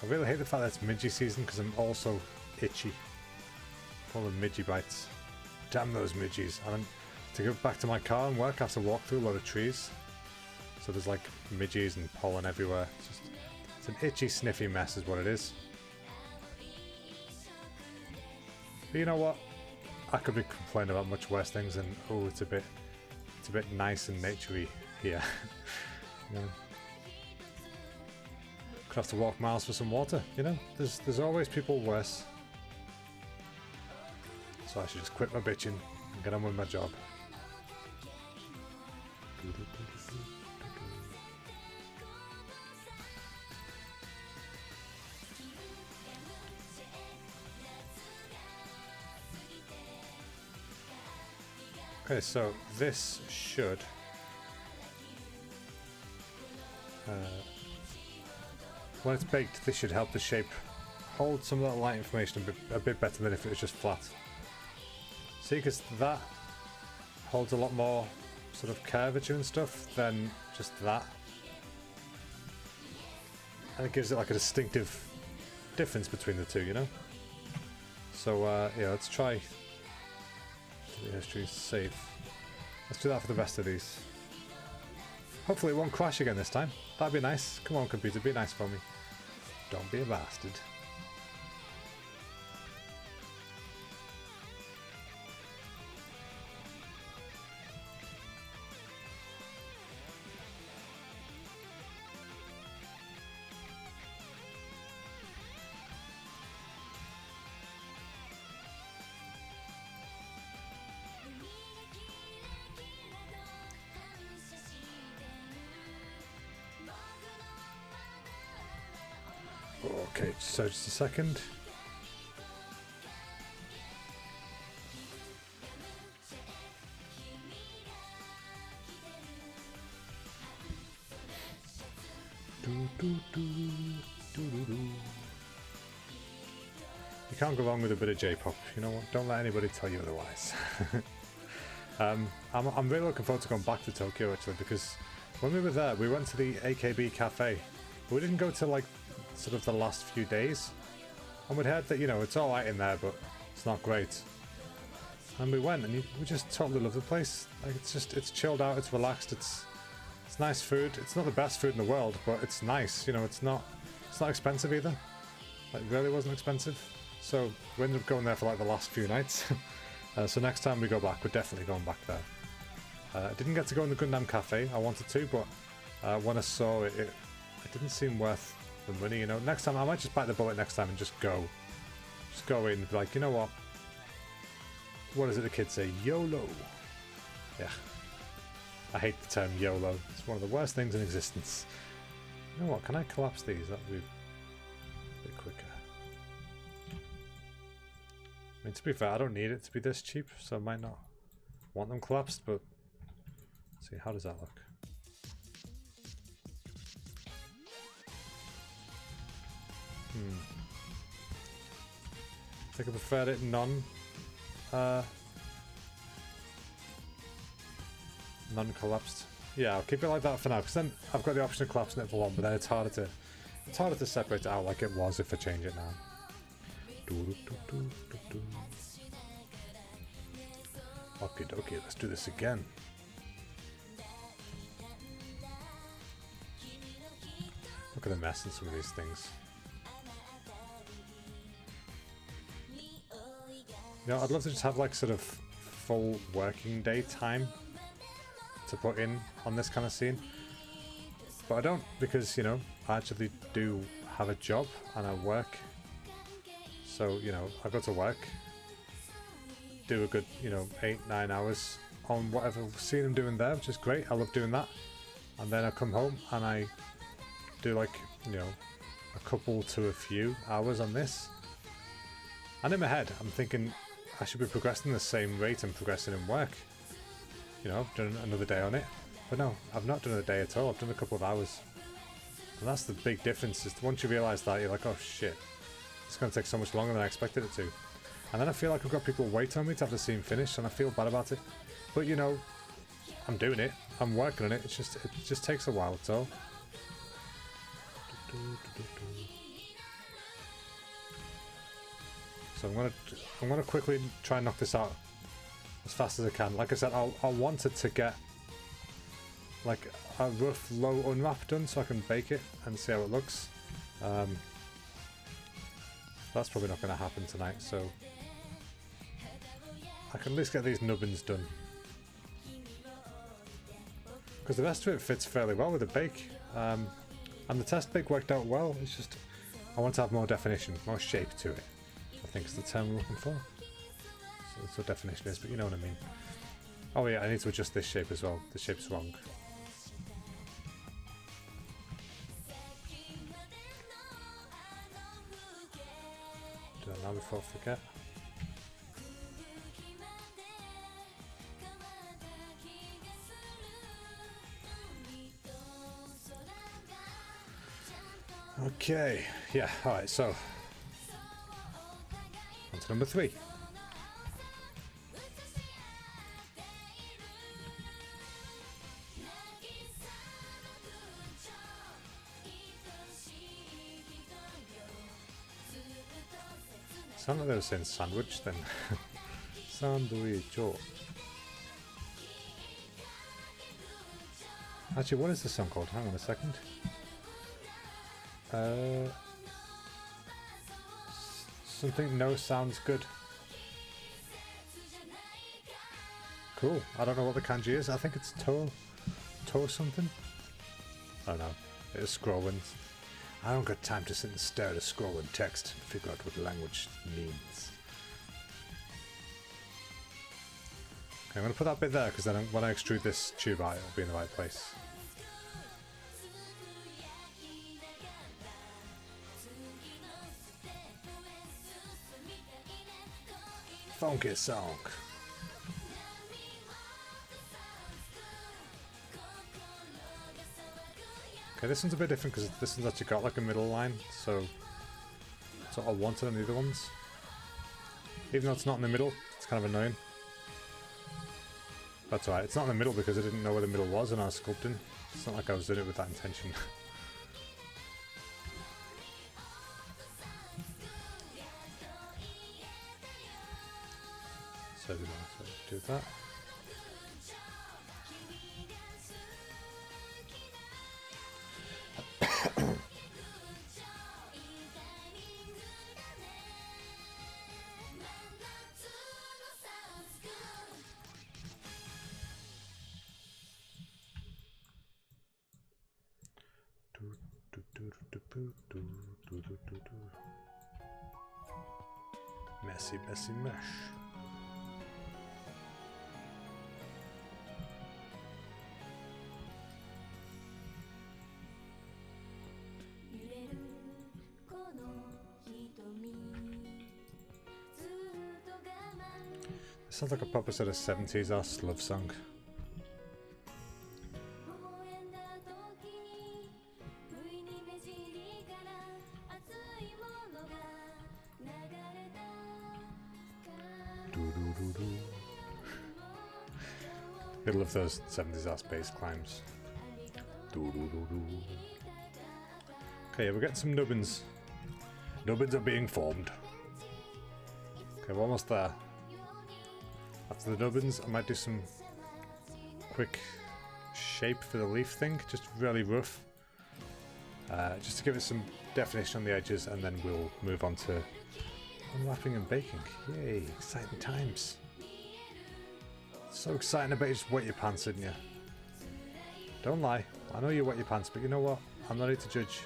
I really hate the fact that it's Midgey season because I'm also itchy. All the Midgey bites. Damn those Midgeys. And to go back to my car and work, I have to walk through a lot of trees. So there's like Midgeys and pollen everywhere. It's an itchy, sniffy mess is what it is. But you know what? I could be complaining about much worse things, and oh, it's a bit nice and naturey here. You know, could have to walk miles for some water. You know, there's always people worse. So I should just quit my bitching and get on with my job. Okay, so this should when it's baked, this should help the shape hold some of that light information a bit better than if it was just flat. See, because that holds a lot more sort of curvature and stuff than just that. And it gives it like a distinctive difference between the two, you know? So, yeah, let's try the history is safe. Let's do that for the rest of these. Hopefully it won't crash again this time. That'd be nice. Come on, computer, be nice for me. Don't be a bastard. Okay, so just a second. You can't go wrong with a bit of J-pop. You know what? Don't let anybody tell you otherwise. I'm really looking forward to going back to Tokyo actually, because when we were there, we went to the AKB cafe. We didn't go to like sort of the last few days, and we'd heard that, you know, it's alright in there, but it's not great. And we went, and we just totally love the place. Like, it's chilled out, it's relaxed, it's nice food. It's not the best food in the world, but it's nice. You know, it's not expensive either. Like, really wasn't expensive. So we ended up going there for like the last few nights. So next time we go back, we're definitely going back there. I didn't get to go in the Gundam Cafe. I wanted to, but when I saw it, it didn't seem worth the money, you know. Next time I might just bite the bullet next time and just go in and be like, you know what is it the kids say, YOLO? Yeah, I hate the term YOLO. It's one of the worst things in existence. You know what, can I collapse these? That would be a bit quicker. I mean, to be fair, I don't need it to be this cheap, so I might not want them collapsed, but let's see, how does that look? I think I preferred it non-collapsed. Yeah, I'll keep it like that for now, because then I've got the option of collapsing it for one, but then it's harder to separate it out like it was if I change it now. Okie dokie, let's do this again. Look at the mess in some of these things. You know, I'd love to just have like sort of full working day time to put in on this kind of scene. But I don't, because, you know, I actually do have a job and I work. So, you know, I go to work, do a good, you know, 8-9 hours on whatever scene I'm doing there, which is great. I love doing that. And then I come home and I do like, you know, a couple to a few hours on this. And in my head, I'm thinking I should be progressing the same rate I'm progressing in work. You know, I've done another day on it. But no, I've not done a day at all. I've done a couple of hours. And that's the big difference, is once you realise that, you're like, oh shit, it's going to take so much longer than I expected it to. And then I feel like I've got people waiting on me to have the scene finished, and I feel bad about it. But you know, I'm doing it. I'm working on it. It just takes a while, that's all. So I'm gonna quickly try and knock this out as fast as I can. Like I said, I wanted to get like a rough low unwrap done so I can bake it and see how it looks. That's probably not going to happen tonight, so I can at least get these nubbins done. Because the rest of it fits fairly well with the bake. And the test bake worked out well, it's just I want to have more definition, more shape to it. I think is the term we're looking for. So that's what definition is, but you know what I mean. Oh yeah, I need to adjust this shape as well. The shape's wrong. Do that now before I forget. Okay, yeah, alright, so on to number 3. Sound like they were saying sandwich then. Sandwich. Oh. Actually, what is the song called? Hang on a second. Something no sounds good. Cool. I don't know what the kanji is. I think it's toe something. I don't know. It's scrolling. I don't got time to sit and stare at a scrolling text and figure out what the language means. Okay, I'm going to put that bit there because then when I extrude this tube out, it'll be in the right place. Funky song. Okay, this one's a bit different because this one's actually got like a middle line, so that's what I wanted on the other ones. Even though it's not in the middle, it's kind of annoying. That's alright, it's not in the middle because I didn't know where the middle was when I was sculpting. It's not like I was doing it with that intention. So we want to do that. Messy, messy mesh. This sounds like a proper sort of 70s ass love song. I love those 70s ass bass climbs. Okay, we're getting some nubbins. Nubbins are being formed. Okay, we're almost there. After the nubbins, I might do some quick shape for the leaf thing, just really rough. Just to give it some definition on the edges, and then we'll move on to unwrapping and baking. Yay, exciting times. So exciting, I bet you just wet your pants, didn't you? Don't lie, I know you wet your pants, but you know what? I'm not here to judge.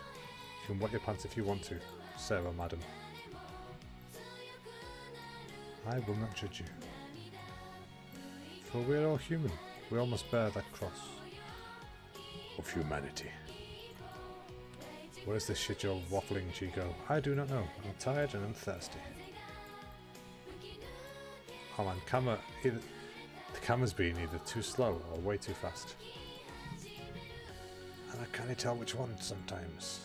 You can wet your pants if you want to, Sarah, madam. I will not judge you. For we're all human. We all must bear that cross of humanity. What is this shit you're waffling, Chico? I do not know. I'm tired and I'm thirsty. Oh man, the camera's being either too slow or way too fast. And I can't tell which one sometimes.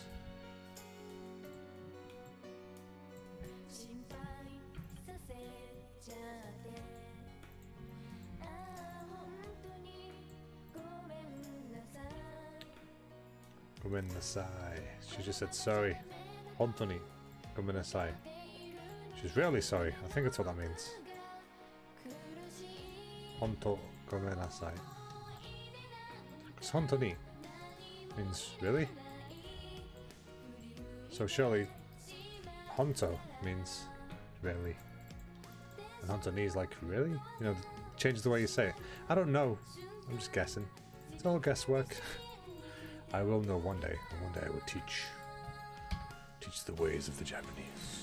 Gomenasai. She just said sorry. Hontoni. Gomenasai. She She's really sorry. I think that's what that means. Honto gomenasai. Because honto ni means really. So surely honto means really. And honto ni is like really? You know, changes the way you say it. I don't know. I'm just guessing. It's all guesswork. I will know one day, and one day I will teach the ways of the Japanese.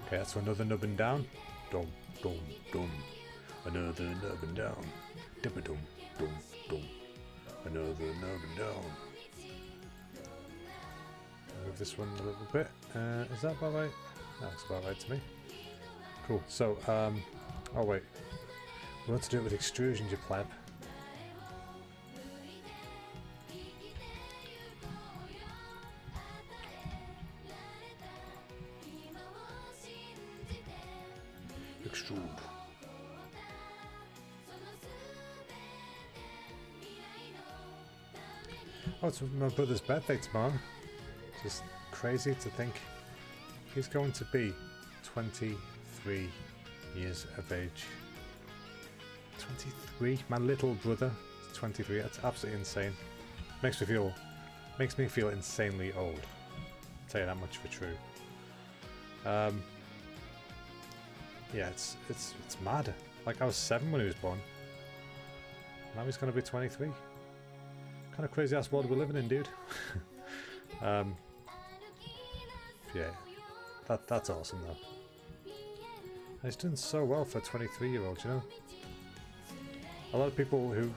Okay, that's another nubbin down. Dum, dum, dum. Another nubbin down. Dippa dum, dum, dum. Another nubbin down. Move this one a little bit. Is that about right? That's about right to me. Cool. So, oh wait. We want to do it with extrusion, you pleb. Extrude. Oh, it's my brother's birthday tomorrow. Just crazy to think he's going to be 23 years of age. 23? My little brother is 23. That's absolutely insane. Makes me feel insanely old. I'll tell you that much for true. Yeah, it's mad. Like, I was 7 when he was born. Now he's gonna be 23. Kind of crazy ass world we're living in, dude. Yeah, that's awesome though. And he's doing so well for a 23-year-old, you know. A lot of people who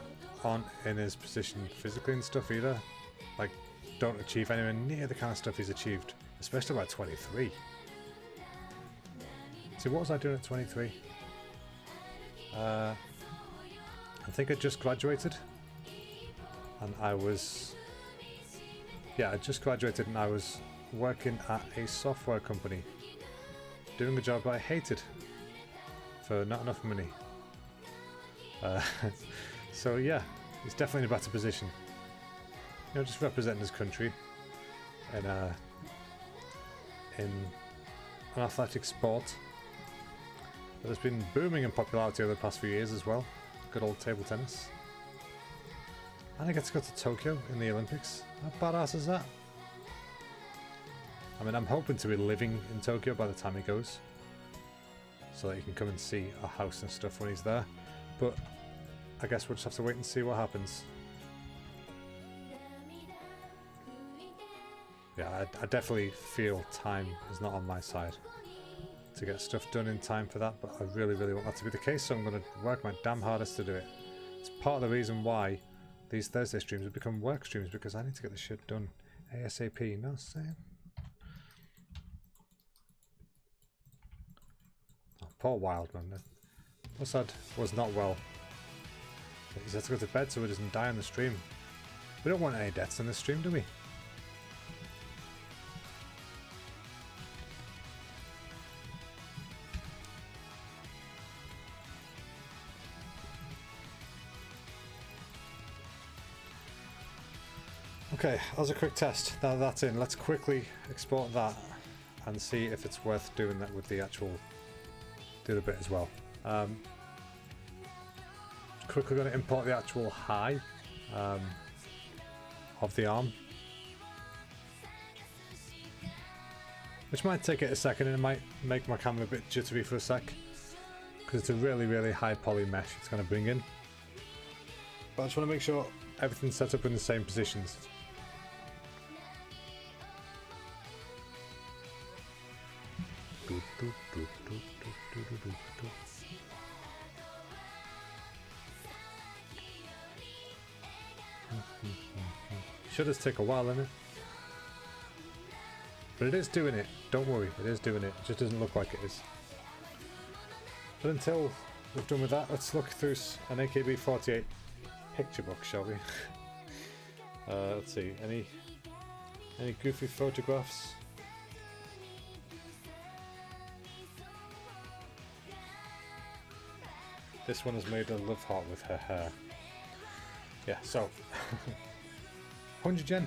aren't in his position physically and stuff either, like, don't achieve anywhere near the kind of stuff he's achieved, especially by 23. See, what was I doing at 23? I think I just graduated, and I was, yeah, I just graduated and I was working at a software company, doing a job I hated for not enough money. So yeah, he's definitely in a better position. You know, just representing his country in an athletic sport that has been booming in popularity over the past few years as well. Good old table tennis. And I get to go to Tokyo in the Olympics. How badass is that? I mean, I'm hoping to be living in Tokyo by the time he goes, so that he can come and see a house and stuff when he's there. But I guess we'll just have to wait and see what happens. Yeah, I definitely feel time is not on my side to get stuff done in time for that, but I really, really want that to be the case, so I'm going to work my damn hardest to do it. It's part of the reason why these Thursday streams have become work streams, because I need to get this shit done ASAP, you know what I'm saying? Oh, poor Wildman. Mossad was not well. He's had to go to bed so he doesn't die on the stream. We don't want any deaths on this stream, do we? Okay, as a quick test, now that's in, let's quickly export that and see if it's worth doing that with the actual, do the bit as well. Quickly going to import the actual high of the arm, which might take it a second and it might make my camera a bit jittery for a sec, because it's a really, really high poly mesh it's going to bring in. But I just want to make sure everything's set up in the same positions. Shutters take a while, innit? But it is doing it. Don't worry, it is doing it. It just doesn't look like it is. But until we've done with that, let's look through an AKB48 picture book, shall we? Let's see. Any goofy photographs? This one has made a love heart with her hair. Yeah, so 100 yen.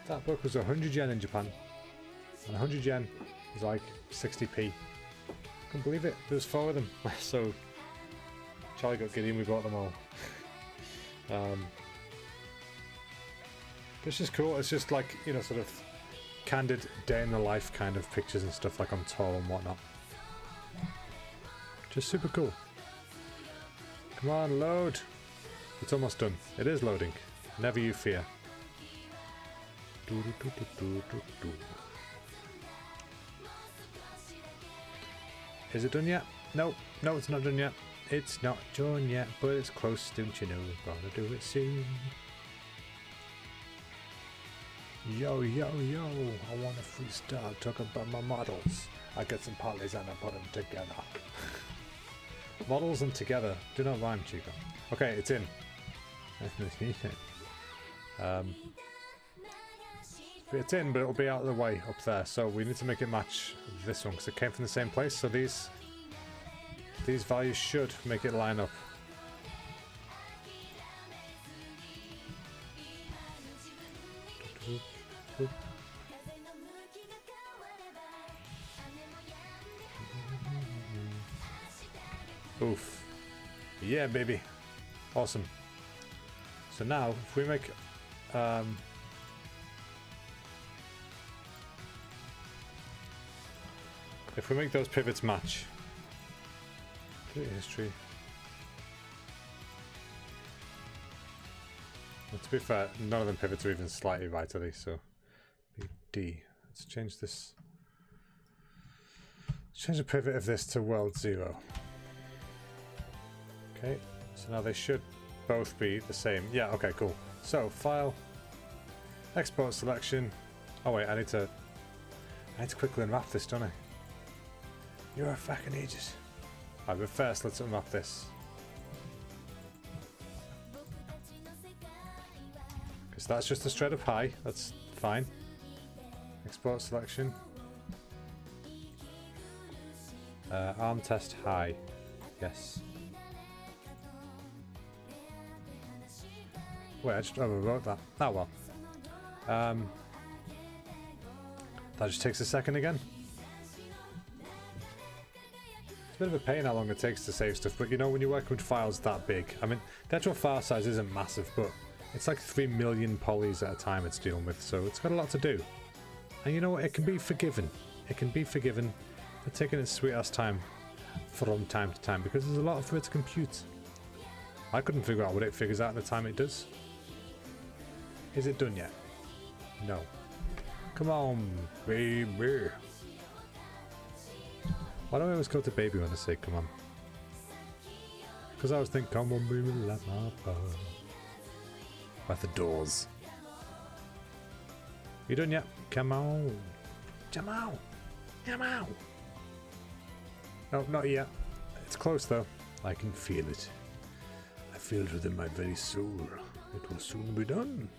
That book was 100 yen in Japan, and 100 yen was like 60p. Couldn't believe it. There was 4 of them. So Charlie got giddy and we bought them all. But it's just cool. It's just like, you know, sort of candid day in the life kind of pictures and stuff like on tour and whatnot. Just super cool. Come on, load. It's almost done. It is loading. Never you fear. Is it done yet? No, no, it's not done yet. It's not done yet, but it's close, don't you know? Gonna do it soon. Yo, yo, yo, I want to freestyle, talk about my models. I get some polys and I put them together. Models and together. Do not rhyme, Chico. Okay, it's in. It's in, but it'll be out of the way up there. So we need to make it match this one because it came from the same place. So these values should make it line up. Oof. Yeah, baby. Awesome. So now, if we make... if we make those pivots match... history... Well, to be fair, none of them pivots are even slightly right, are they? So, D. Let's change this. Let's change the pivot of this to world 0. Okay, so now they should both be the same. Yeah, okay, cool. So, file, export selection. Oh wait, I need to quickly unwrap this, don't I? You're a fucking ages. Alright, but first let's unwrap this. Because that's just a straight up high, that's fine. Export selection. Arm test high. Yes. Wait, I just overwrote that. Oh well. That just takes a second again. It's a bit of a pain how long it takes to save stuff, but you know when you're working with files that big, I mean, the actual file size isn't massive, but it's like 3 million polys at a time it's dealing with, so it's got a lot to do. And you know what, it can be forgiven. It can be forgiven for taking its sweet ass time from time to time, because there's a lot for it to compute. I couldn't figure out what it figures out in the time it does. Is it done yet? No. Come on, baby. Why do I always go to baby when I say come on? Because I always think, come on, baby, let my power. At the doors. You done yet? Come on. Come on. Come on. No, not yet. It's close though. I can feel it. I feel it within my very soul. It will soon be done.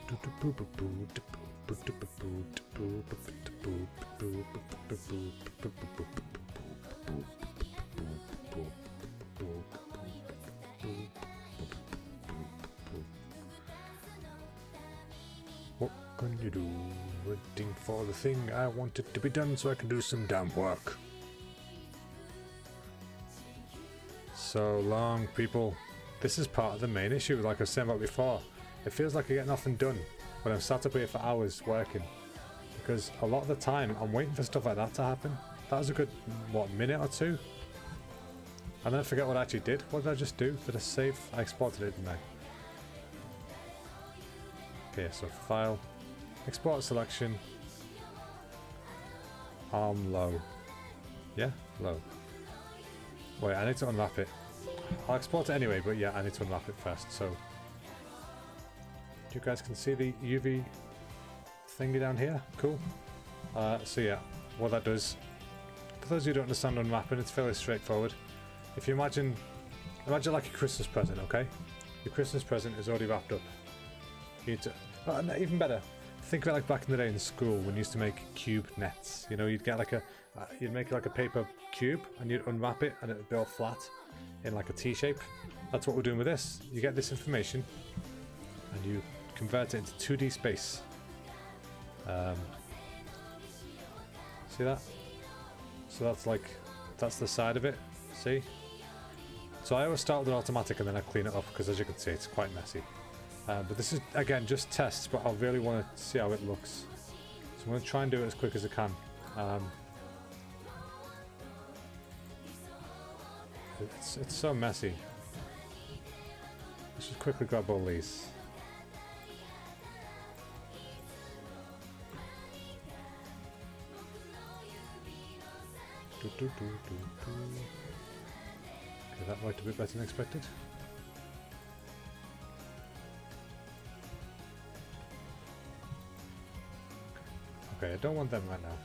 What can you do? Waiting for the thing I want it to be done so I can do some damn work. So long, people. This is part of the main issue, like I was saying about before. It feels like I get nothing done when I'm sat up here for hours working. Because a lot of the time, I'm waiting for stuff like that to happen. That was a good, what, minute or two? And then I forget what I actually did. What did I just do? Did I save? I exported it, didn't I? Okay, so file, export selection, arm low. Yeah, low. Wait, I need to unwrap it. I'll export it anyway, but yeah, I need to unwrap it first, so... You guys can see the UV thingy down here. Cool. So yeah, what that does, for those who don't understand unwrapping, it's fairly straightforward. If you imagine like a Christmas present, okay? Your Christmas present is already wrapped up. You need to, no, even better, think of it like back in the day in school when you used to make cube nets. You know, you'd get like you'd make like a paper cube and you'd unwrap it and it'd be all flat in like a T shape. That's what we're doing with this. You get this information and you convert it into 2D space. See that? So that's like, that's the side of it. See? So I always start with automatic and then I clean it up because as you can see it's quite messy. But this is again just tests, but I really want to see how it looks. So I'm going to try and do it as quick as I can. It's so messy. Let's just quickly grab all these. Okay, that worked a bit better than expected. Okay, I don't want them right now.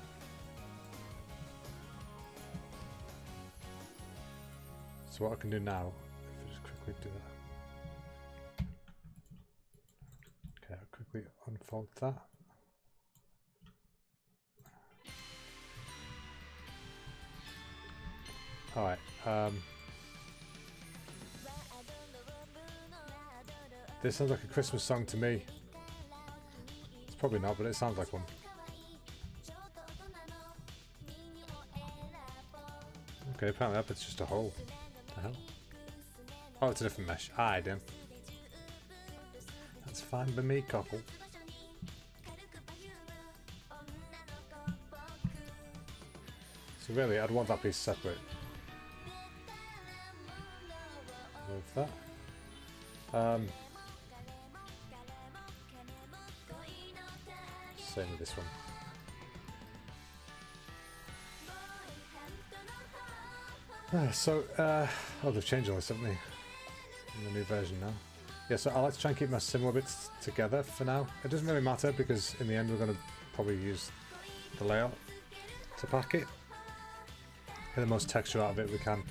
So what I can do now, if I just quickly do that. Okay, I'll quickly unfold that. Alright, this sounds like a Christmas song to me. It's probably not, but it sounds like one. Okay, apparently that bit's just a hole. What the hell? Oh, it's a different mesh. I didn't. That's fine by me, cockle. So really, I'd want that piece separate. Move that. Same with this one. Oh, they've changed all this, haven't they? In the new version now. Yeah, so I like to try and keep my similar bits together for now. It doesn't really matter because in the end we're going to probably use the layout to pack it. Get the most texture out of it we can.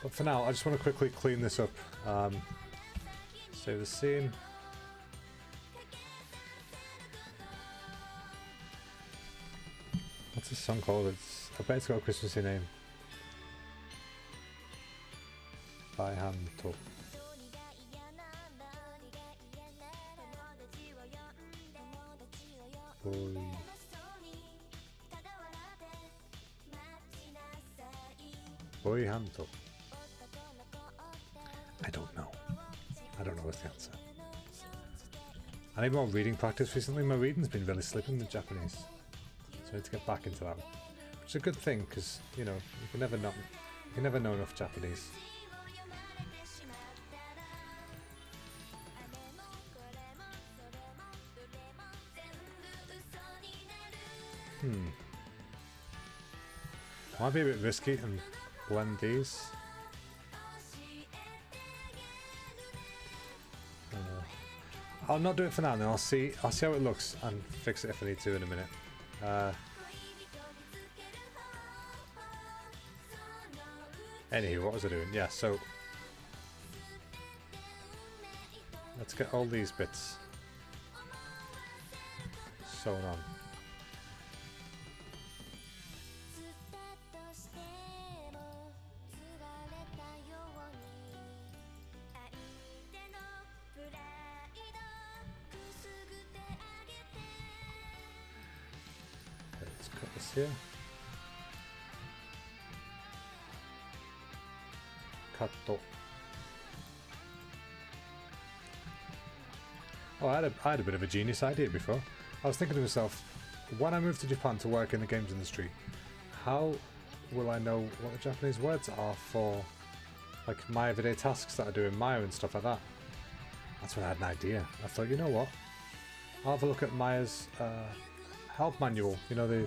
But for now, I just want to quickly clean this up. Save the scene. What's this song called? I bet it's got a Christmassy name. By Hanto. Boy. Boy Hanto. I don't know. I don't know what's the answer. I need more reading practice recently. My reading's been really slipping with Japanese. So I need to get back into that. Which is a good thing because, you know, you can never know enough Japanese. Might be a bit risky and blend these. I'll not do it for now, then I'll see how it looks and fix it if I need to in a minute. Anywho, what was I doing? Yeah, so let's get all these bits sewn on. Here. Cut. Oh, I had a bit of a genius idea before. I was thinking to myself, when I move to Japan to work in the games industry, how will I know what the Japanese words are for like my everyday tasks that I do in Maya and stuff like that? That's when I had an idea. I thought, you know what? I'll have a look at Maya's help manual, you know, the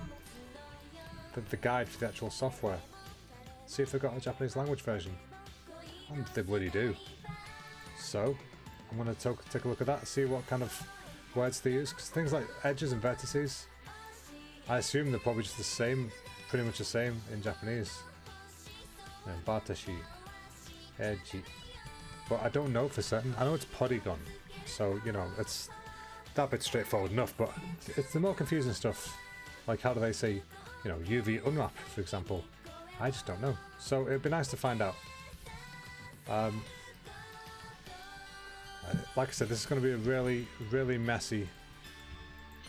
guide for the actual software. See if they've got a Japanese language version. And they bloody do. So, I'm going to take a look at that, see what kind of words they use. Because things like edges and vertices, I assume they're probably just the same, pretty much the same in Japanese. And batashi, edgy. But I don't know for certain. I know it's polygon. So, you know, it's that bit's straightforward enough. But it's the more confusing stuff. Like, how do they say, you know, UV unwrap, for example? I just don't know. So it'd be nice to find out. Like I said, this is going to be a really, really messy,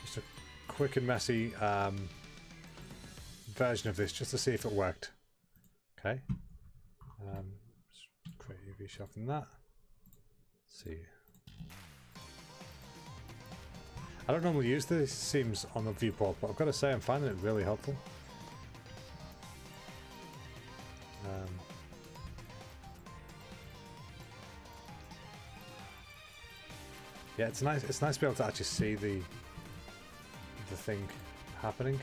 just a quick and messy version of this just to see if it worked. Okay. Create UV shot from that. Let's see. I don't normally use these seams on the viewport, but I've got to say I'm finding it really helpful. Yeah, it's nice. It's nice to be able to actually see the thing happening.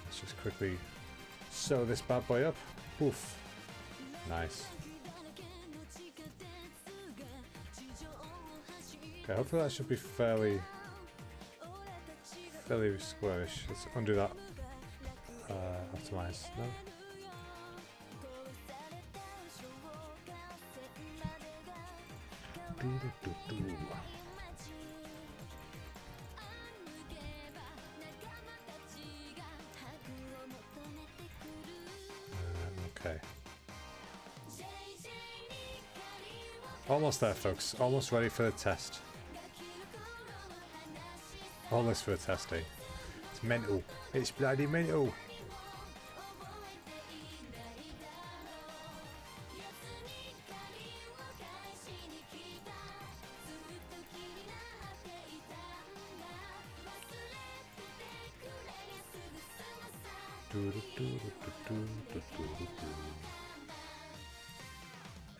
Let's just quickly sew this bad boy up. Oof. Nice. Okay, hopefully that should be fairly squarish. Let's undo that. Optimize. No. Okay. Almost there, folks. Almost ready for the test. All this for the test, eh? It's mental. It's bloody mental.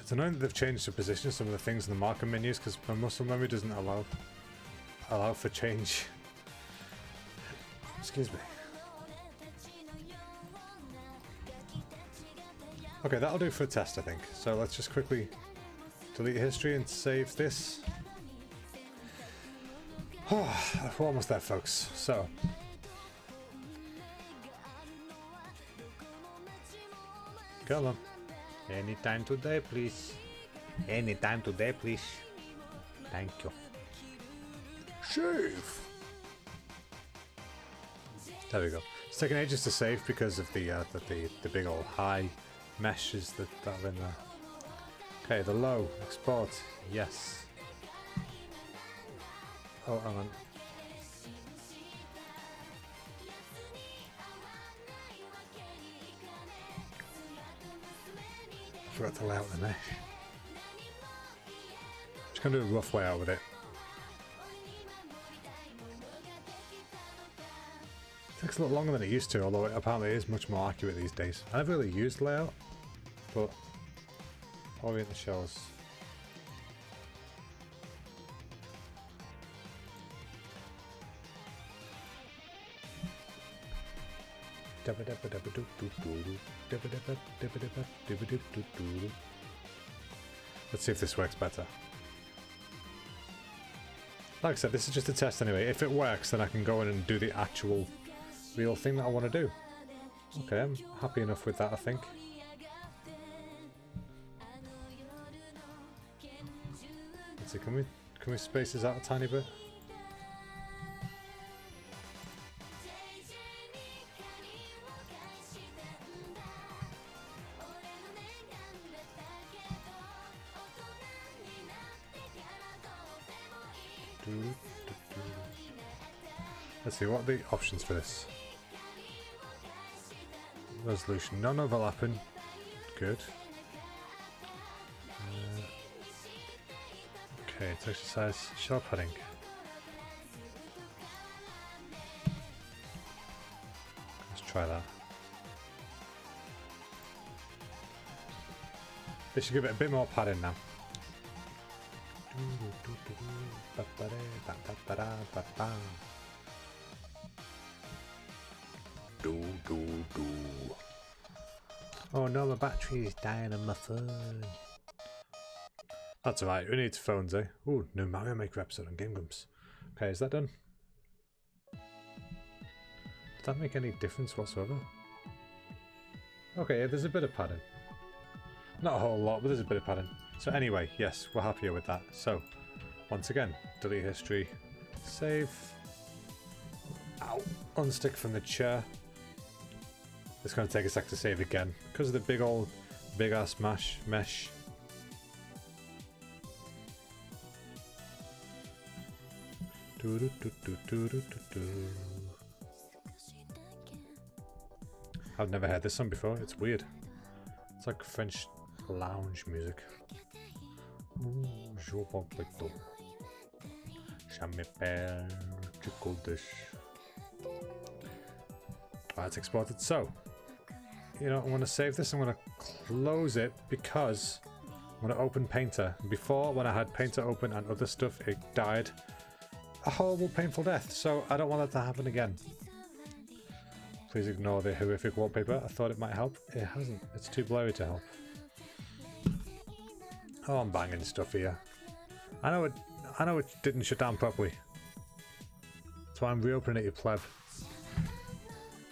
It's annoying that they've changed the position of some of the things in the marker menus because my muscle memory doesn't allow for change. Excuse me. Okay, that'll do for a test, I think. So let's just quickly delete history and save this. Oh, we're almost there, folks. So. Come on. Anytime today, please. Anytime today, please. Thank you. Save! There we go. It's taking ages to save because of the big old high meshes that are in there. Okay, the low. Export. Yes. Oh, hang on. Forgot to lay out the mesh. Just gonna do a rough way out with it. Takes a lot longer than it used to, although it apparently is much more accurate these days. I never really used layout, but orient the shells. Let's see if this works better. Like I said, this is just a test anyway. If it works, then I can go in and do the actual real thing that I want to do. Okay, I'm happy enough with that, I think. Let's see, can we space this out a tiny bit? Let's see, what are the options for this? Resolution, non-overlapping. Good. Okay, texture size, sharp heading. Let's try that. This should give it a bit more padding now. Oh no, my battery is dying on my phone. That's alright, who needs phones, eh? Ooh, new Mario Maker episode on Game Grumps. Okay, is that done? Does that make any difference whatsoever? Okay, yeah, there's a bit of padding. Not a whole lot, but there's a bit of padding. So anyway, yes, we're happier with that. So, once again, delete history, save. Ow! Unstick from the chair. It's going to take a sec to save again because of the big ass mesh. I've never heard this song before. It's weird. It's like French lounge music. Je m'appelle Chicoldis. It's exported. So, you know, I'm going to save this. I'm going to close it because I'm going to open Painter. Before, when I had Painter open and other stuff, it died a horrible, painful death. So I don't want that to happen again. Please ignore the horrific wallpaper. I thought it might help. It hasn't. It's too blurry to help. Oh, I'm banging stuff here. I know it didn't shut down properly. That's why I'm reopening it, you pleb.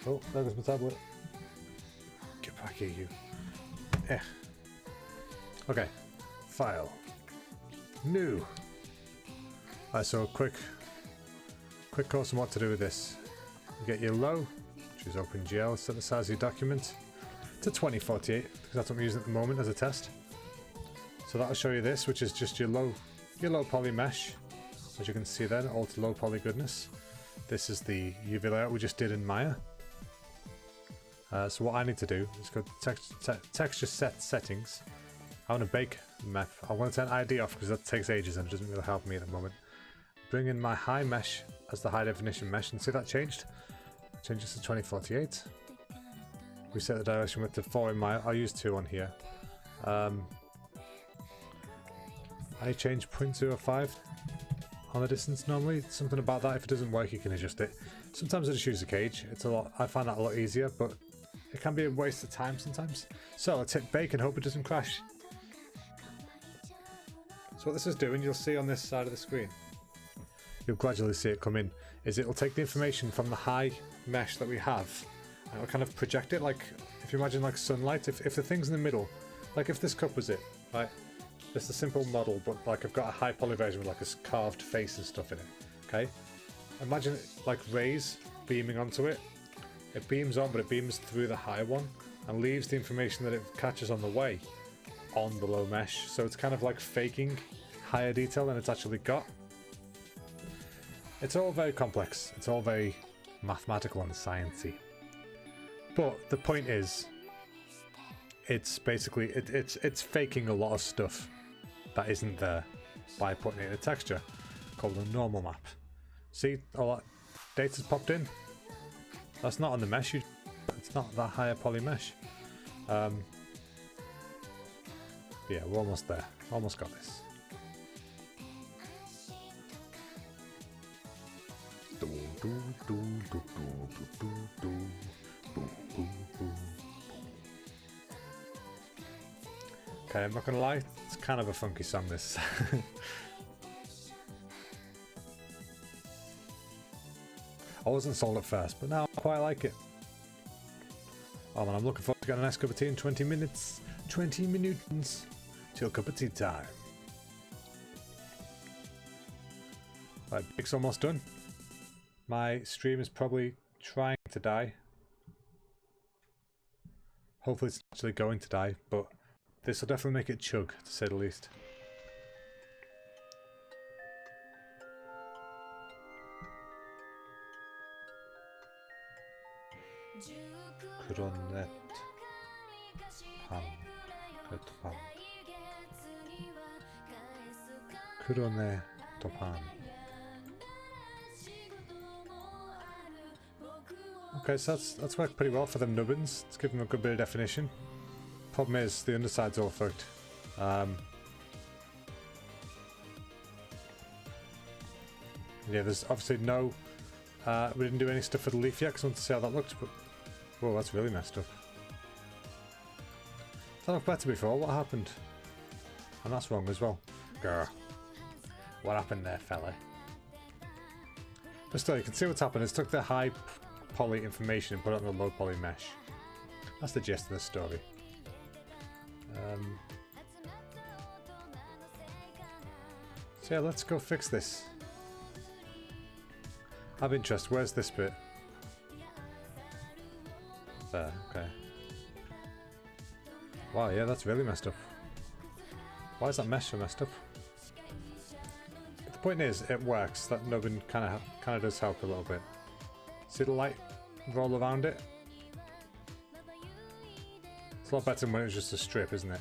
Oh, there goes my tablet. Get back here, you. Okay. File. New. Alright, so quick course on what to do with this. You get your low, choose OpenGL, set the size of your document to 2048, because that's what I'm using at the moment as a test. So that'll show you this, which is just your low poly mesh, as you can see then, all to low poly goodness. This is the UV layout we just did in Maya. So what I need to do is go to texture set settings. I want to bake map. I want to turn ID off because that takes ages and it doesn't really help me at the moment. Bring in my high mesh as the high definition mesh, and see that changed. Changes to 2048. We set the direction width to 4 in Maya. I'll use 2 on here. I change 0.05 on the distance normally. Something about that. If it doesn't work, you can adjust it. Sometimes I just use a cage. It's a lot. I find that a lot easier, but it can be a waste of time sometimes. So let's hit bake and hope it doesn't crash. So what this is doing, you'll see on this side of the screen, you'll gradually see it come in, is it'll take the information from the high mesh that we have and it'll kind of project it, like if you imagine like sunlight, if the thing's in the middle, like if this cup was it, right? It's a simple model, but like I've got a high poly version with like a carved face and stuff in it, okay? Imagine it like rays beaming onto it. It beams on, but it beams through the high one and leaves the information that it catches on the way on the low mesh. So it's kind of like faking higher detail than it's actually got. It's all very complex. It's all very mathematical and sciencey. But the point is, it's basically it's faking a lot of stuff that isn't there by putting it in a texture called a normal map. See, all that data's popped in. That's not on the mesh. It's not that higher poly mesh. Yeah, we're almost there. Almost got this. Okay, I'm not gonna lie, it's kind of a funky song, this. I wasn't sold at first, but now I quite like it. Oh man, I'm looking forward to getting a nice cup of tea in 20 minutes. 20 minutes till cup of tea time. Right, bake's almost done. My stream is probably trying to die. Hopefully it's actually going to die, but this will definitely make it chug, to say the least. Kronet pan. Pan. Krone to pan. Okay, so that's worked pretty well for them nubbins. It's given them a good bit of definition. Problem is, the underside's all fucked. Yeah, there's obviously no... we didn't do any stuff for the leaf yet because I want to see how that looks, but... Whoa, that's really messed up. That looked better before, what happened? And that's wrong as well. Grr. What happened there, fella? But still, you can see what's happened. It's took the high poly information and put it on the low poly mesh. That's the gist of the story. So yeah, let's go fix this. I have interest, where's this bit? There, okay. Wow, yeah, that's really messed up. Why is that mesh so messed up? Get the Point is, it works. That nubbin kind of does help a little bit. See the light roll around it? It's a lot better when it's just a strip, isn't it?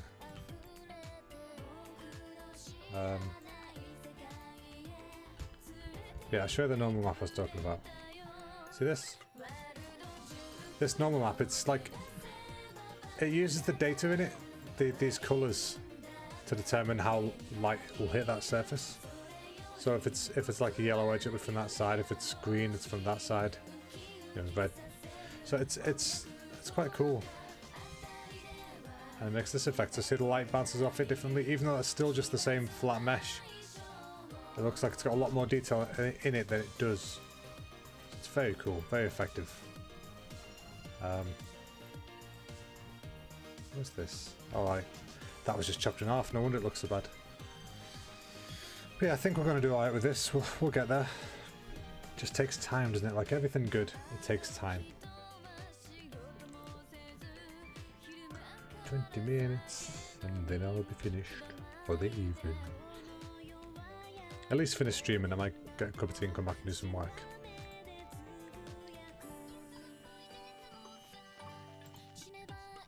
Yeah, I'll show you the normal map I was talking about. See this? This normal map, it's like... It uses the data in it, these colours, to determine how light will hit that surface. So if it's like a yellow edge, it'll be from that side. If it's green, it's from that side. You know, red. So it's quite cool. And it makes this effect. So see the light bounces off it differently, even though it's still just the same flat mesh. It looks like it's got a lot more detail in it than it does. It's very cool, very effective. What's this? Alright. That was just chopped in half, no wonder it looks so bad. But yeah, I think we're going to do alright with this. We'll get there. It just takes time, doesn't it? Like everything good, it takes time. 20 minutes, and then I'll be finished for the evening. At least finish streaming. I might get a cup of tea and come back and do some work.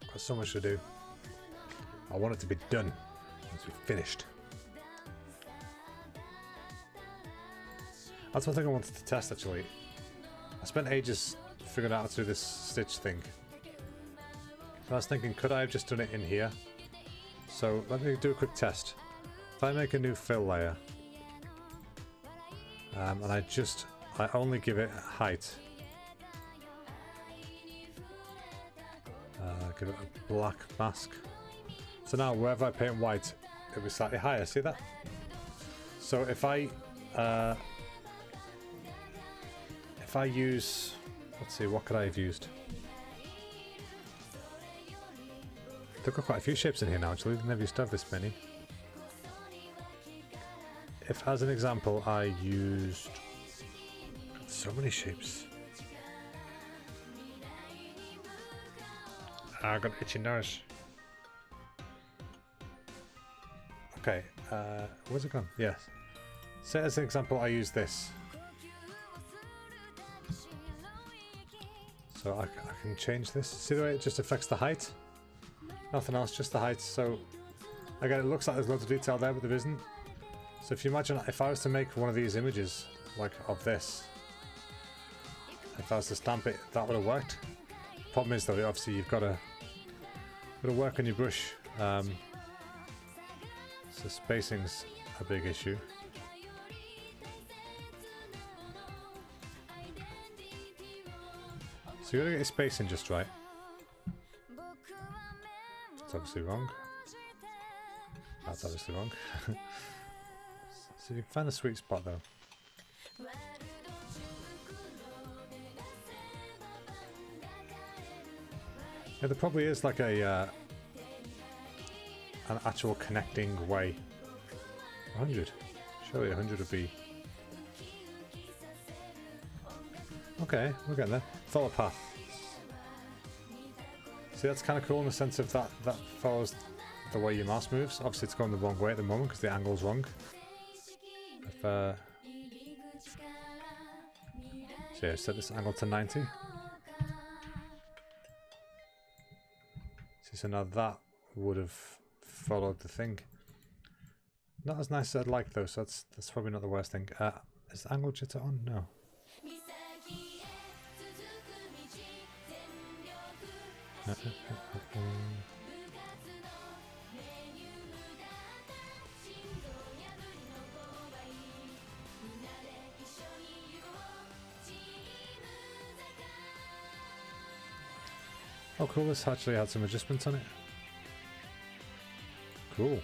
Got so much to do. I want it to be done. Once we're finished. That's one thing I wanted to test actually. I spent ages figuring out how to do this stitch thing. I was thinking, could I have just done it in here? So let me do a quick test. If I make a new fill layer, and I only give it height. Give it a black mask. So now wherever I paint white, it was slightly higher. See that? So if I use, let's see, what could I have used? They've got quite a few shapes in here now. Actually, they never used to have this many. If, as an example, I used so many shapes. I got an itchy nose. Okay, where's it gone? Yes. Say as an example, I use this. So I can change this. See the way it just affects the height? Nothing else, just the height. So again, it looks like there's loads of detail there, but there isn't. So if you imagine, if I was to make one of these images, like of this, if I was to stamp it, that would have worked. Problem is though, obviously you've got to work on your brush. So spacing's a big issue. So you gotta get your spacing just right. It's obviously wrong. That's obviously wrong. So you can find the sweet spot though. Yeah, there probably is like a an actual connecting way. 100. Surely 100 would be. Okay, we're getting there. Follow path. See, that's kind of cool in the sense of that follows the way your mouse moves. Obviously, it's going the wrong way at the moment because the angle's wrong. If so yeah, set this angle to 90. See, so now that would have followed the thing. Not as nice as I'd like though, so that's probably not the worst thing. Is the angle jitter on? No. Oh cool, this actually had some adjustments on it. Cool.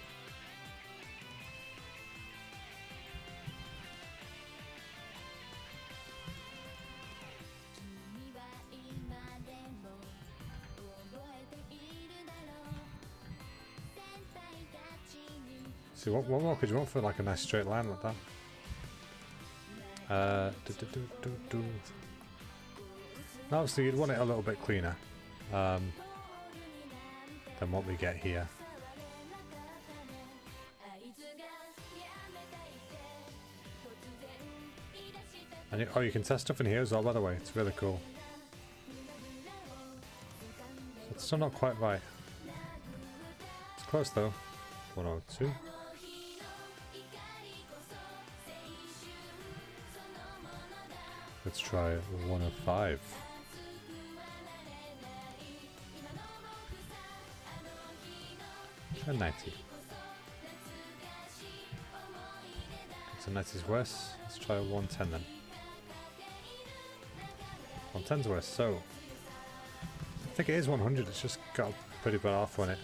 See, what more could you want for like a nice straight line like that? Now, obviously you'd want it a little bit cleaner than what we get here. And oh, you can test stuff in here as well, by the way. It's really cool. It's still not quite right. It's close though. 102. Let's try 105. And 90. So 90's worse. Let's try 110 then. 110's worse, so I think it is 100, it's just got a pretty bad off on it.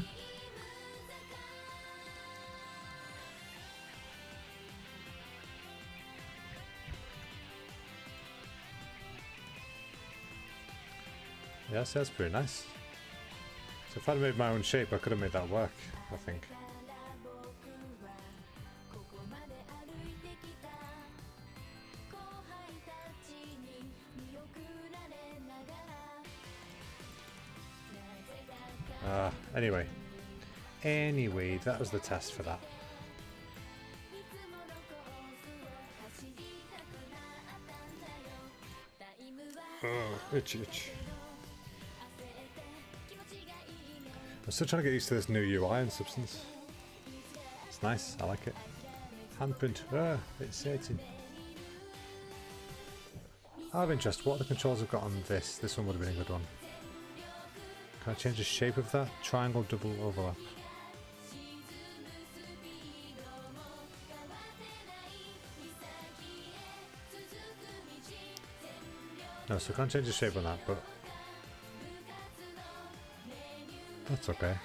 Yeah, so that's pretty nice. So if I'd made my own shape, I could have made that work, I think. Anyway, that was the test for that. Oh, itchy. I'm still trying to get used to this new UI in Substance. It's nice, I like it. Handprint, it's certain. Out of interest, what are the controls I've got on this? This one would have been a good one. Can I change the shape of that? Triangle double overlap. No, so I can't change the shape on that, but that's okay.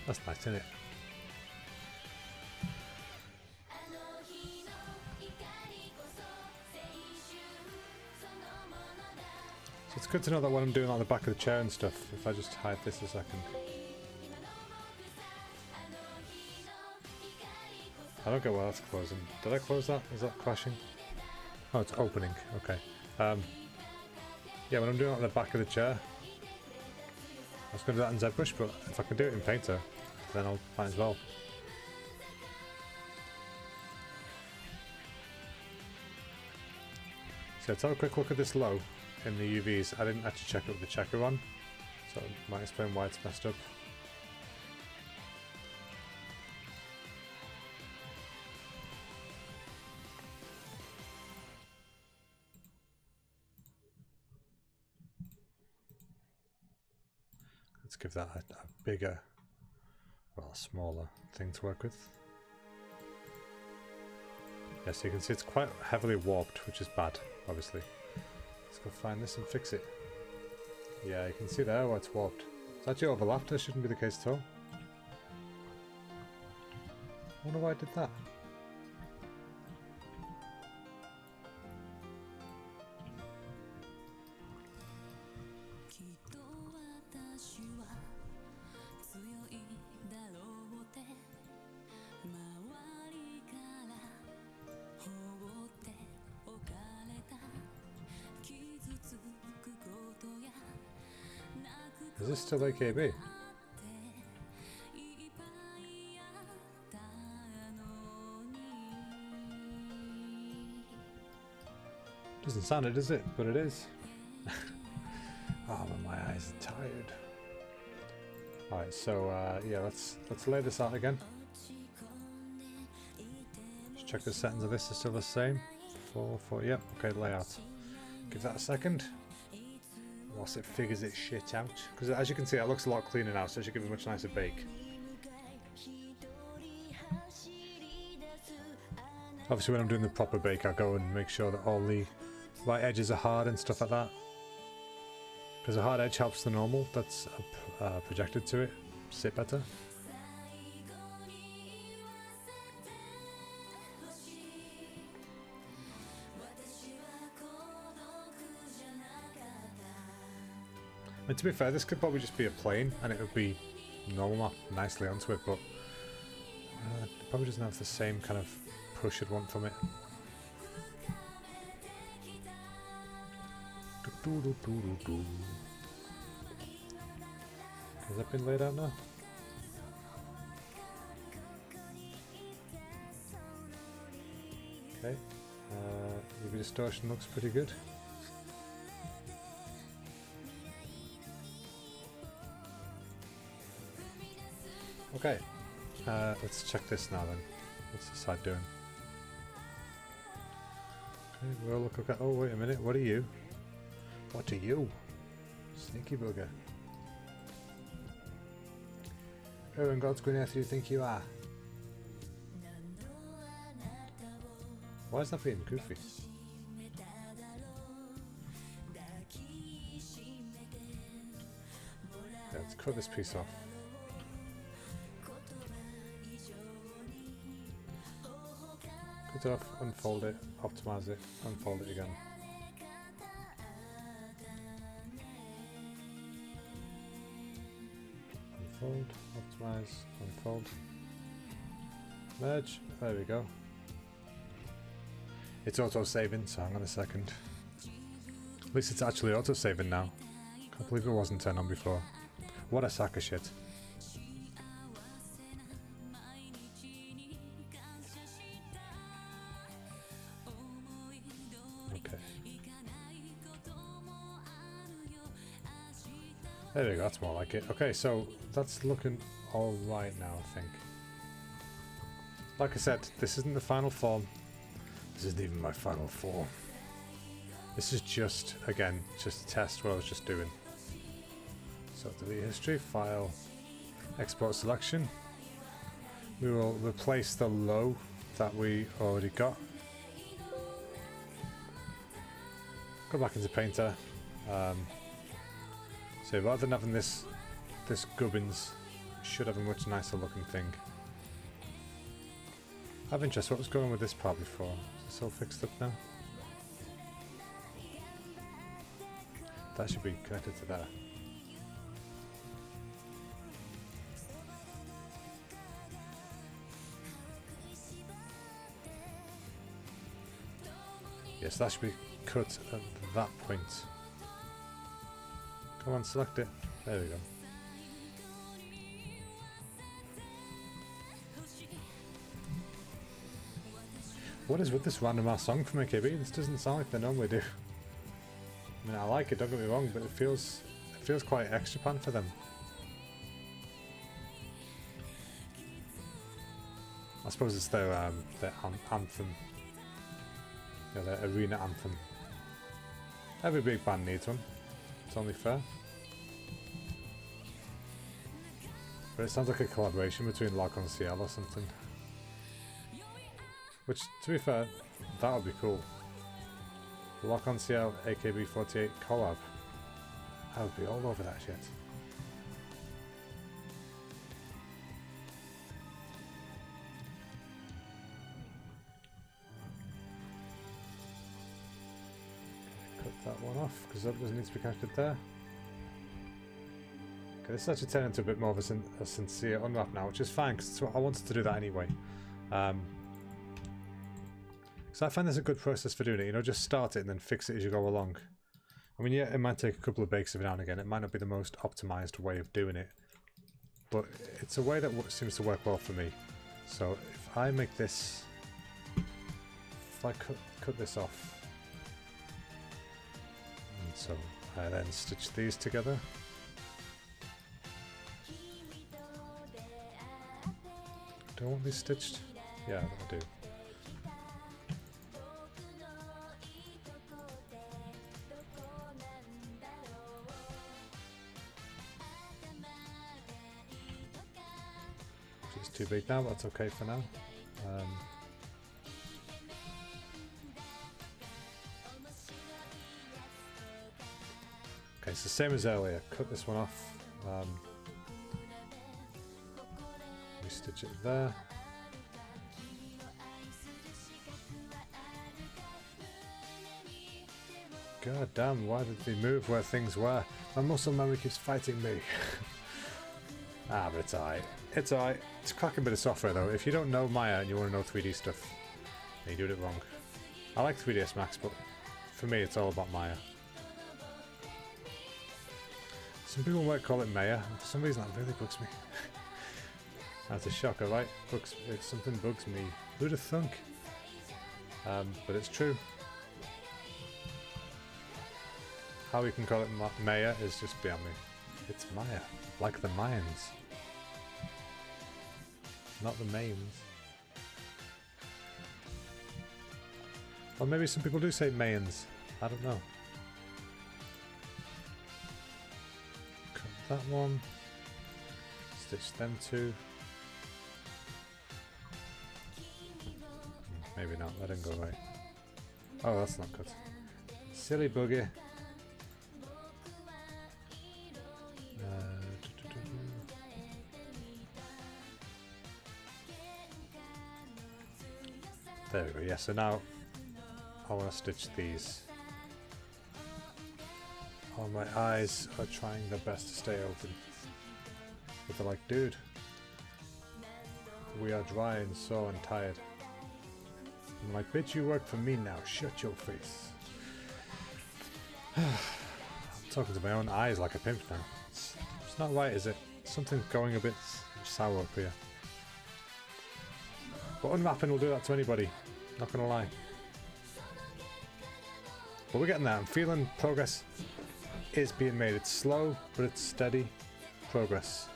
That's nice, isn't it? So it's good to know that when I'm doing like the back of the chair and stuff, if I just hide this a second. I don't get why that's closing. Did I close that? Is that crashing? Oh, it's opening. Okay. Yeah, when I'm doing it on the back of the chair, I was going to do that in ZBrush, but if I can do it in Painter, then I'll might as well. So let's have a quick look at this low in the UVs. I didn't actually check it with the checker on, so it might explain why it's messed up. Let's give that a bigger, well, a smaller thing to work with. Yeah, so you can see it's quite heavily warped, which is bad, obviously. Let's go find this and fix it. Yeah, you can see there where it's warped. It's actually overlapped, that shouldn't be the case at all. I wonder why I did that. Is this still AKB? Doesn't sound it, does it? But it is. Oh, my eyes are tired. Alright, so yeah, let's lay this out again. Just check the settings of this are still the same. 4, yep, okay, layout. Give that a second. Whilst it figures its shit out. Because as you can see, it looks a lot cleaner now, so it should give it a much nicer bake. Obviously when I'm doing the proper bake, I go and make sure that all the right edges are hard and stuff like that. Because a hard edge helps the normal that's projected to it sit better. And to be fair, this could probably just be a plane and it would be normal map nicely onto it, but It probably doesn't have the same kind of push I'd want from it. Has that been laid out now? Okay. UV distortion looks pretty good. Okay. Let's check this now then. What's the side doing? Okay, we'll look at. Oh, wait a minute. What are you? What are you? Sneaky bugger. Who in God's green earth do you think you are? Why is that being goofy? Yeah, let's cut this piece off. Cut it off, unfold it, optimize it, unfold it again. Unfold, optimize, unfold. Merge, there we go. It's auto-saving, so hang on a second. At least it's actually auto-saving now. Can't believe it wasn't turned on before. What a sack of shit. Okay. There we go, that's more like it. Okay, so that's looking alright now, I think. Like I said, this isn't the final form. This isn't even my final form. This is just, again, just to test what I was just doing. So delete history, file, export selection. We will replace the low that we already got. Go back into Painter. So rather than having this gubbins, should have a much nicer looking thing. I have interest, what was going on with this part before? Is this all fixed up now? That should be connected to that. Yes, that should be cut at that point. Come on, select it. There we go. What is with this random ass song from AKB? This doesn't sound like they normally do. I mean, I like it, don't get me wrong, but it feels quite extra pan for them. I suppose it's their anthem. Yeah, their arena anthem. Every big band needs one. It's only fair. But it sounds like a collaboration between L'Arc-en-Ciel or something. Which, to be fair, that would be cool. L'Arc-en-Ciel AKB48 collab. I would be all over that shit. Cut that one off because that doesn't need to be connected there. Okay, this is actually turning into a bit more of a sincere unwrap now, which is fine because I wanted to do that anyway. So I find this a good process for doing it, you know, just start it and then fix it as you go along. I mean, yeah, it might take a couple of bakes every now and again. It might not be the most optimized way of doing it, but it's a way that seems to work well for me. So if I make this, if I cut this off, and so I then stitch these together. Do I want these stitched? Yeah, I do. Too big now, but that's okay for now. Okay, so same as earlier. Cut this one off. We stitch it there. God damn! Why did they move where things were? My muscle memory keeps fighting me. Ah, but it's alright. It's alright. It's a cracking bit of software though. If you don't know Maya and you want to know 3D stuff, then you did it wrong. I like 3ds Max, but for me it's all about Maya. Some people might call it Maya, and for some reason that really bugs me. That's a shocker, right? If something bugs me, who'd have thunk? But it's true. How we can call it Maya is just beyond me. It's Maya, like the Mayans. Not the Mayans. Or maybe some people do say Mayans. I don't know. Cut that one. Stitch them two. Maybe not, that didn't go right. Oh, that's not good. Silly bugger. There we go, yeah, so now I want to stitch these. Oh, my eyes are trying their best to stay open. But they're like, dude, we are dry and sore and tired. I'm like, bitch, you work for me now, shut your face. I'm talking to my own eyes like a pimp now. It's not right, is it? Something's going a bit sour up here. But unwrapping will do that to anybody, not gonna lie. But we're getting there. I'm feeling progress is being made. It's slow, but it's steady progress.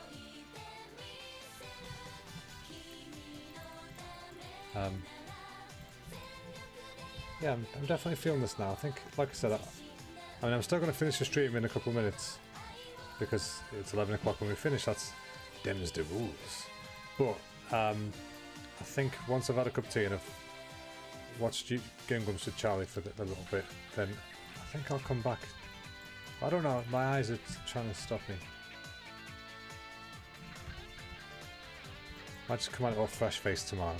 Yeah, I'm definitely feeling this now. I think, like I said, I mean, I'm still going to finish the stream in a couple of minutes because it's 11 o'clock when we finish. That's them's the rules. But I think once I've had a cup of tea and I've watched Game Grumps with Charlie for a little bit, then I think I'll come back. I don't know, my eyes are trying to stop me. Might just come out all fresh face tomorrow.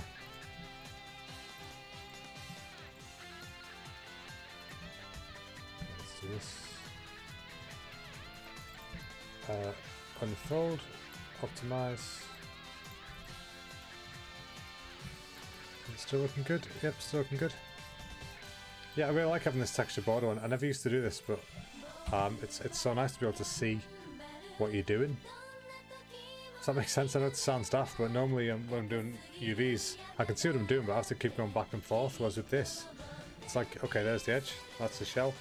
Let's do this. Unfold, optimize. It's still looking good. Yep, still looking good. Yeah, I really like having this texture border one. I never used to do this, but it's so nice to be able to see what you're doing. Does that make sense? I know it sounds daft, but normally when I'm doing UVs, I can see what I'm doing, but I have to keep going back and forth. Whereas with this, it's like, okay, there's the edge, that's the shell.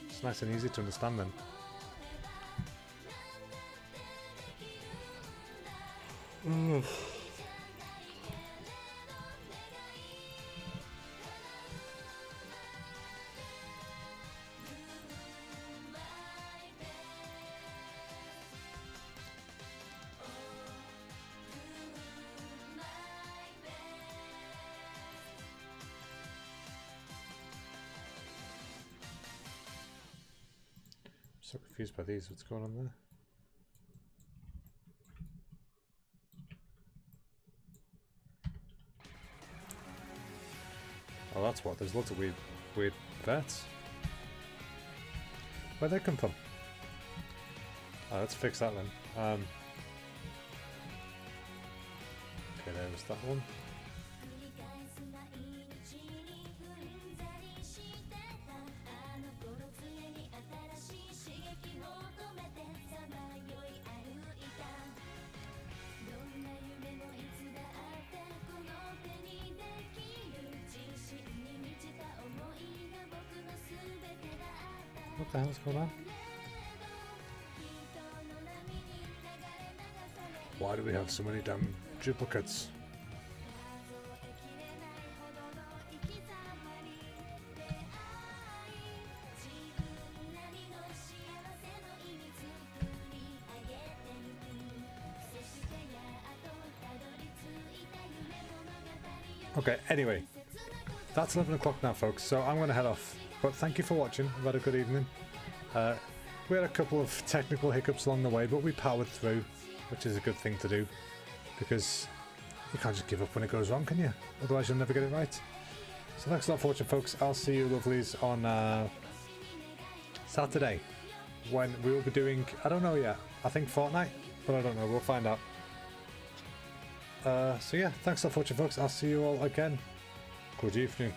It's nice and easy to understand then. So confused by these, what's going on there? Oh, that's what, there's lots of weird vets. Where'd they come from? Oh, let's fix that then. Okay, there was that one. What the hell's going on? Why do we have so many damn duplicates? Okay, anyway, that's 11 o'clock now, folks, so I'm going to head off. But thank you for watching. I've had a good evening. We had a couple of technical hiccups along the way, but we powered through, which is a good thing to do, because you can't just give up when it goes wrong, can you? Otherwise you'll never get it right. So thanks a lot for watching, folks. I'll see you lovelies on Saturday, when we will be doing, I don't know yet, I think Fortnite, but I don't know, we'll find out. So yeah, thanks a lot for watching, folks. I'll see you all again. Good evening.